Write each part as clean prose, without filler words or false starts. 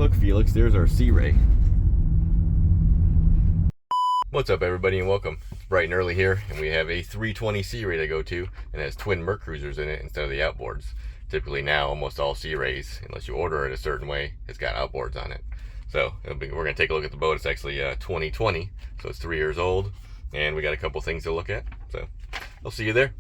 Look, Felix, there's our Sea Ray. What's up, everybody, and welcome. It's bright and early here, and we have a 320 Sea Ray to go to, and it has twin Merc Cruisers in it instead of the outboards. Typically now, almost all Sea Rays, unless you order it a certain way, it's got outboards on it. So we're going to take a look at the boat. It's actually 2020, so it's 3 years old, and we got a couple things to look at. So I'll see you there.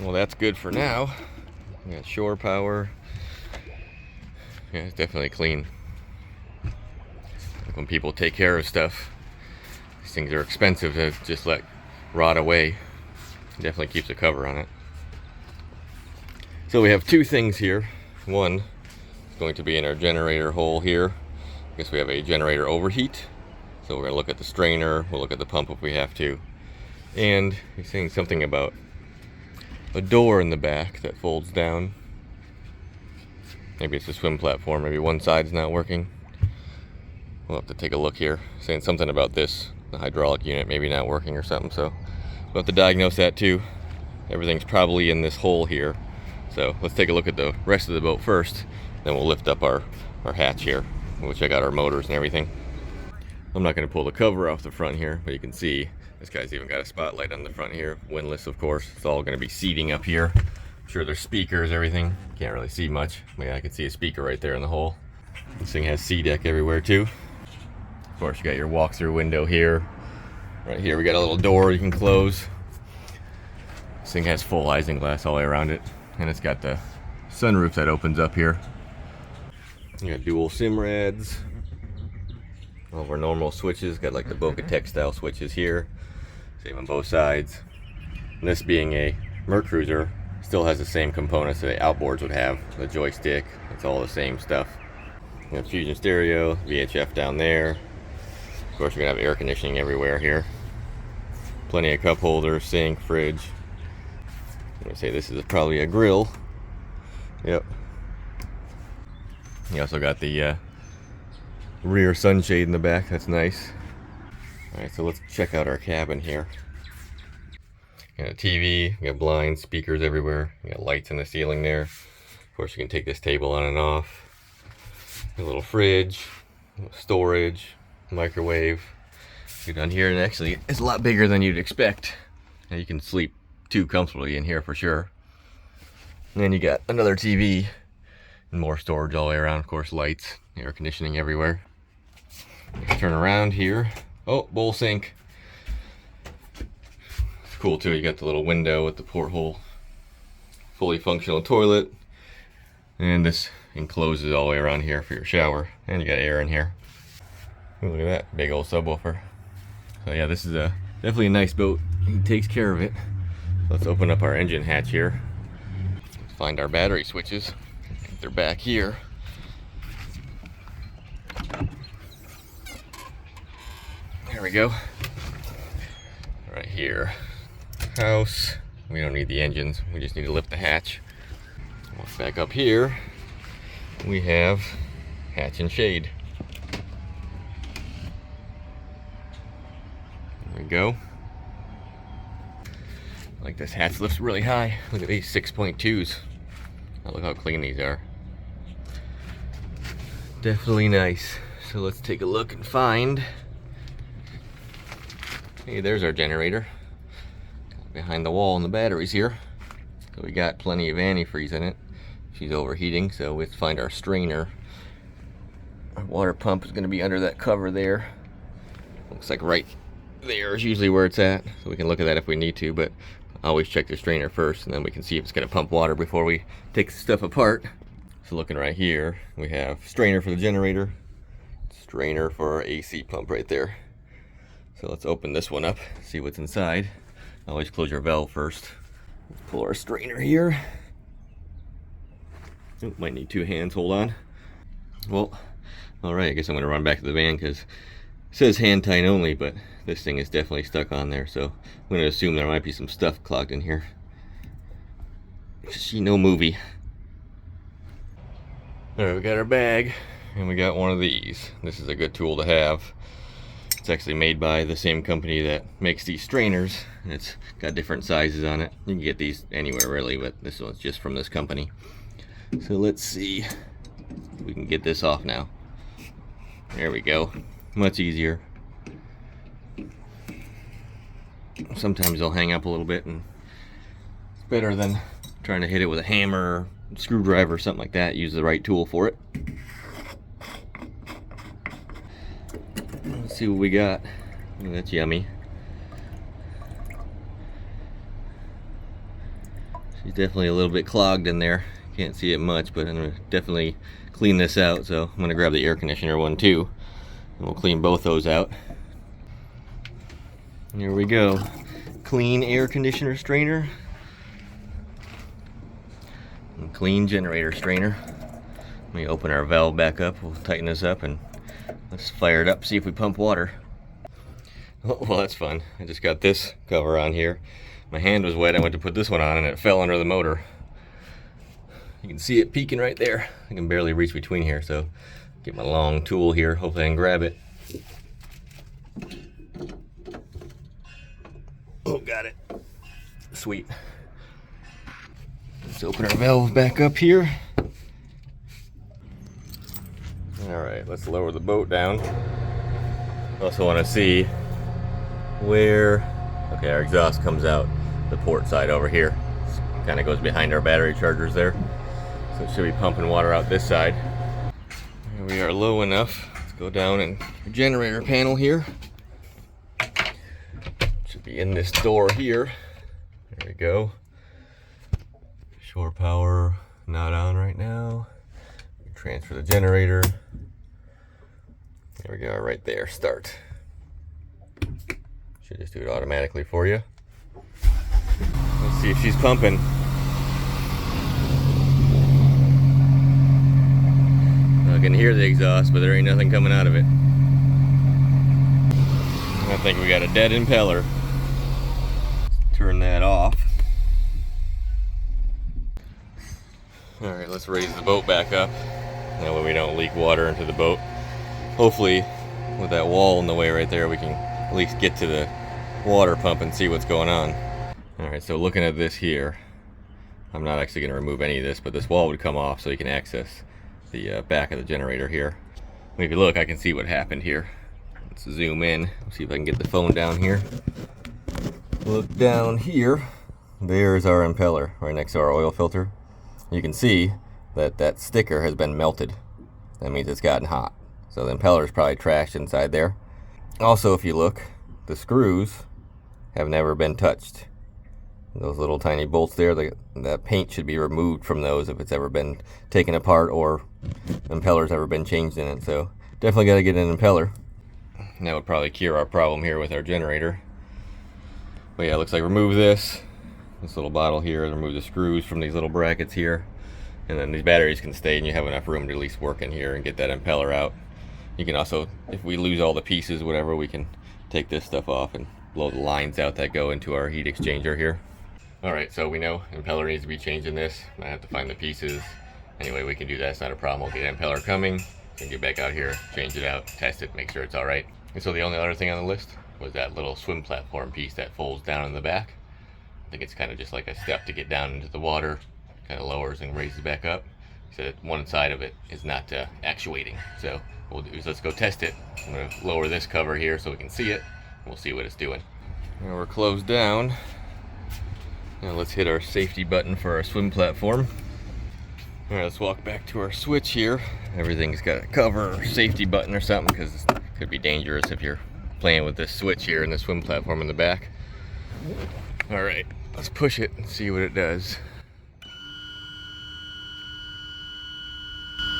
Well, that's good for now. We got shore power. Yeah, it's definitely clean. Like when people take care of stuff, these things are expensive to just let rot away. It definitely keeps a cover on it. So we have two things here. One is going to be in our generator hole here. I guess we have a generator overheat. So we're going to look at the strainer. We'll look at the pump if we have to. And he's saying something about a door in the back that folds down. Maybe it's a swim platform. Maybe one side's not working. We'll have to take a look here. Saying something about this, the hydraulic unit maybe not working or something. So we'll have to diagnose that too. Everything's probably in this hole here. So let's take a look at the rest of the boat first. Then we'll lift up our hatch here. We'll check out our motors and everything. I'm not going to pull the cover off the front here, but you can see this guy's even got a spotlight on the front here. Windlass, of course. It's all going to be seating up here. I'm sure there's speakers, everything. Can't really see much. Yeah, I can see a speaker right there in the hole. This thing has sea deck everywhere too. Of course, you got your walk-through window here. Right here, we got a little door you can close. This thing has full isinglass all the way around it. And it's got the sunroof that opens up here. You got dual SIM rads. All of our normal switches. Got like the Boca Tech style switches here. Same on both sides. And this being a Merc Cruiser, still has the same components that the outboards would have. The joystick, it's all the same stuff. We have Fusion stereo, VHF down there. Of course, you're gonna have air conditioning everywhere here. Plenty of cup holders, sink, fridge. I'm gonna say this is probably a grill. Yep. You also got the rear sunshade in the back. That's nice. Alright, so let's check out our cabin here. Got a TV, got blinds, speakers everywhere, got lights in the ceiling there. Of course, you can take this table on and off. A little fridge, storage, microwave. You're down here, and actually, it's a lot bigger than you'd expect. Now you can sleep too comfortably in here for sure. And then you got another TV and more storage all the way around. Of course, lights, air conditioning everywhere. Turn around here. Oh, bowl sink. It's cool too. You got the little window with the porthole. Fully functional toilet. And this encloses all the way around here for your shower. And you got air in here. Ooh, look at that big old subwoofer. So yeah, this is definitely a nice boat. He takes care of it. Let's open up our engine hatch here. Let's find our battery switches. They're back here. There we go. Right here. House. We don't need the engines. We just need to lift the hatch. Back up here, we have hatch and shade. There we go. Like this hatch lifts really high. Look at these 6.2s. Oh, look how clean these are. Definitely nice. So let's take a look and find. Hey, there's our generator. Behind the wall and the batteries here. So we got plenty of antifreeze in it. She's overheating, so let's find our strainer. Our water pump is going to be under that cover there. Looks like right there is usually where it's at, so we can look at that if we need to, but always check the strainer first, and then we can see if it's going to pump water before we take the stuff apart. So looking right here, we have strainer for the generator, strainer for our AC pump right there. So let's open this one up, see what's inside. Always close your valve first. Let's pull our strainer here. Oh, might need two hands, hold on. Well, alright, I guess I'm going to run back to the van because it says hand tight only, but this thing is definitely stuck on there, so I'm going to assume there might be some stuff clogged in here. See, no movie. Alright, we got our bag, and we got one of these. This is a good tool to have. It's actually made by the same company that makes these strainers. It's got different sizes on it. You can get these anywhere really, but this one's just from this company. So let's see if we can get this off now. There we go. Much easier. Sometimes they'll hang up a little bit, and it's better than trying to hit it with a hammer or screwdriver or something like that. Use the right tool for it. Let's see what we got. Oh, that's yummy. She's definitely a little bit clogged in there. Can't see it much, but I'm gonna definitely clean this out. So I'm gonna grab the air conditioner one too, and we'll clean both those out. Here we go. Clean air conditioner strainer and clean generator strainer. Let me open our valve back up. We'll tighten this up and let's fire it up, see if we pump water. Oh, well, that's fun. I just got this cover on here. My hand was wet. I went to put this one on and it fell under the motor. You can see it peeking right there. I can barely reach between here, so get my long tool here. Hopefully I can grab it. Oh, got it. Sweet. Let's open our valve back up here. Alright, let's lower the boat down. Also want to see where... Okay, our exhaust comes out the port side over here. Kind of goes behind our battery chargers there. So it should be pumping water out this side. Here we are low enough. Let's go down and generator panel here. Should be in this door here. There we go. Shore power not on right now. Transfer the generator. There we go, right there, start. Should just do it automatically for you. Let's see if she's pumping. I can hear the exhaust, but there ain't nothing coming out of it. I think we got a dead impeller. Turn that off. Alright, let's raise the boat back up. That way we don't leak water into the boat. Hopefully, with that wall in the way right there, we can at least get to the water pump and see what's going on. Alright, so looking at this here, I'm not actually going to remove any of this, but this wall would come off so you can access the back of the generator here. If you look, I can see what happened here. Let's zoom in, see if I can get the phone down here. Look down here, there's our impeller right next to our oil filter. You can see that that sticker has been melted. That means it's gotten hot. So the impeller is probably trashed inside there. Also, if you look, the screws have never been touched. Those little tiny bolts there, the paint should be removed from those if it's ever been taken apart or the impeller's ever been changed in it. So definitely got to get an impeller. And that would probably cure our problem here with our generator. But yeah, it looks like remove this little bottle here, and remove the screws from these little brackets here. And then these batteries can stay and you have enough room to at least work in here and get that impeller out. You can also, if we lose all the pieces, whatever, we can take this stuff off and blow the lines out that go into our heat exchanger here. Alright, so we know impeller needs to be changed in this. I have to find the pieces. Anyway, we can do that, it's not a problem. We'll get impeller coming, then get back out here, change it out, test it, make sure it's alright. And so the only other thing on the list was that little swim platform piece that folds down in the back. I think it's kind of just like a step to get down into the water. Kind of lowers and raises back up. So that one side of it is not actuating. So what we'll do is let's go test it. I'm going to lower this cover here so we can see it. And we'll see what it's doing. Now we're closed down. Now let's hit our safety button for our swim platform. Alright, let's walk back to our switch here. Everything's got a cover or safety button or something, because it could be dangerous if you're playing with this switch here and the swim platform in the back. Alright, let's push it and see what it does.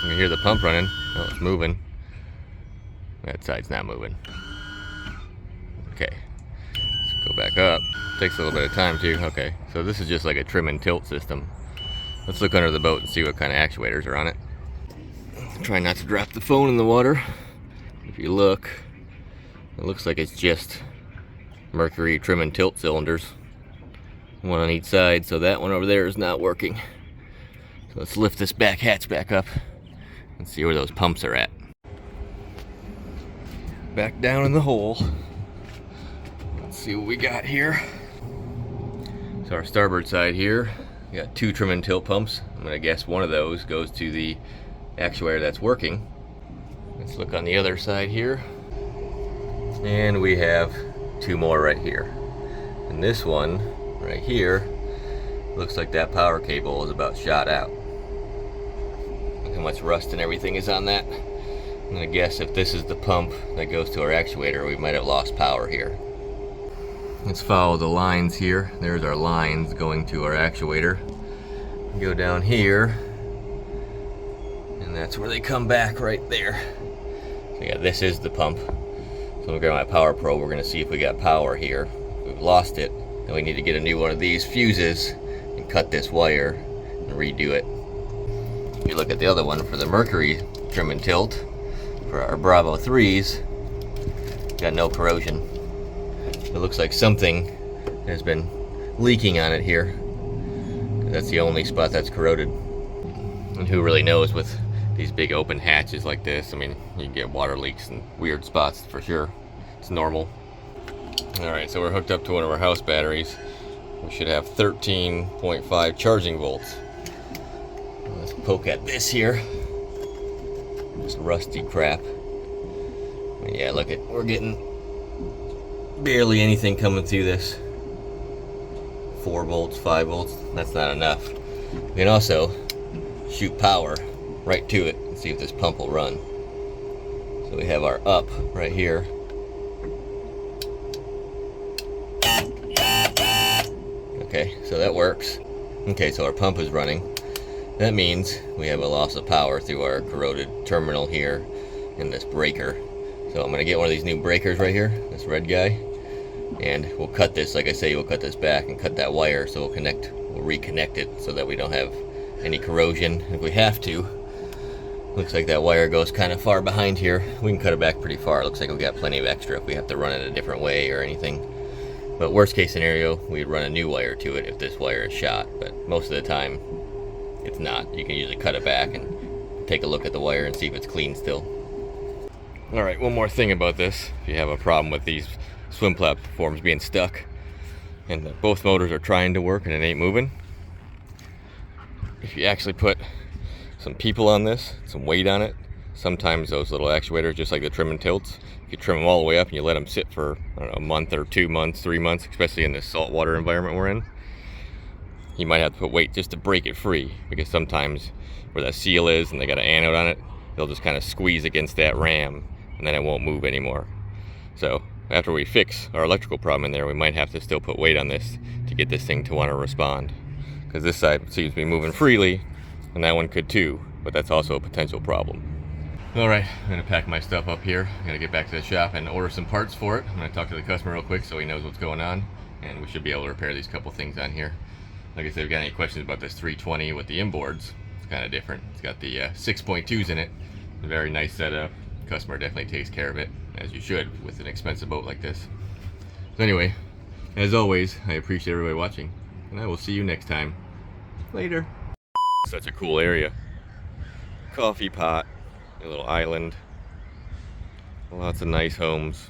You can hear the pump running. Oh, it's moving. That side's not moving. Okay, let's go back up. Takes a little bit of time too. Okay, so this is just like a trim and tilt system. Let's look under the boat and see what kind of actuators are on it. Try not to drop the phone in the water. If you look, it looks like it's just Mercury trim and tilt cylinders. One on each side, so that one over there is not working. So let's lift this back hatch back up and see where those pumps are at. back down in the hole. Let's see what we got here. So our starboard side here, we got 2 trim and tilt pumps. I'm gonna guess one of those goes to the actuator that's working. Let's look on the other side here. And we have 2 more right here. And this one right here looks like that power cable is about shot out. Look how much rust and everything is on that. I'm gonna guess if this is the pump that goes to our actuator, we might have lost power here. Let's follow the lines here. There's our lines going to our actuator. Go down here, and that's where they come back right there. So yeah, this is the pump. So I'm gonna grab my power probe. We're gonna see if we got power here. If we've lost it, then we need to get a new one of these fuses and cut this wire and redo it. If you look at the other one for the Mercury trim and tilt, for our Bravo 3s, got no corrosion. It looks like something has been leaking on it here. That's the only spot that's corroded. And who really knows with these big open hatches like this? I mean, you can get water leaks in weird spots for sure. It's normal. Alright, so we're hooked up to one of our house batteries. We should have 13.5 charging volts. Let's poke at this here. This rusty crap. And yeah, look at, we're getting barely anything coming through this. 4 volts, 5 volts, that's not enough. We can also shoot power right to it and see if this pump will run. So we have our up right here. Okay, so that works. Okay, so our pump is running. That means we have a loss of power through our corroded terminal here in this breaker. So I'm gonna get one of these new breakers right here, this red guy, and we'll cut this, like I say, we'll cut this back and cut that wire so we'll reconnect it so that we don't have any corrosion if we have to. Looks like that wire goes kind of far behind here. We can cut it back pretty far. Looks like we got plenty of extra if we have to run it a different way or anything. But worst case scenario, we'd run a new wire to it if this wire is shot, but most of the time it's not. You can usually cut it back and take a look at the wire and see if it's clean still. Alright, one more thing about this. If you have a problem with these swim platforms being stuck and both motors are trying to work and it ain't moving, if you actually put some people on this, some weight on it, sometimes those little actuators, just like the trim and tilts, if you trim them all the way up and you let them sit for, I don't know, a month or 2 months, 3 months, especially in this saltwater environment we're in, you might have to put weight just to break it free, because sometimes where that seal is and they got an anode on it, they'll just kind of squeeze against that ram and then it won't move anymore. So after we fix our electrical problem in there, we might have to still put weight on this to get this thing to want to respond, because this side seems to be moving freely and that one could too, but that's also a potential problem. Alright, I'm going to pack my stuff up here. I'm going to get back to the shop and order some parts for it. I'm going to talk to the customer real quick so he knows what's going on, and we should be able to repair these couple things on here. Like I said, if you've got any questions about this 320 with the inboards, it's kind of different. It's got the 6.2s in it. A very nice setup. The customer definitely takes care of it, as you should with an expensive boat like this. So anyway, as always, I appreciate everybody watching, and I will see you next time. Later. Such a cool area. Coffee pot, a little island, lots of nice homes.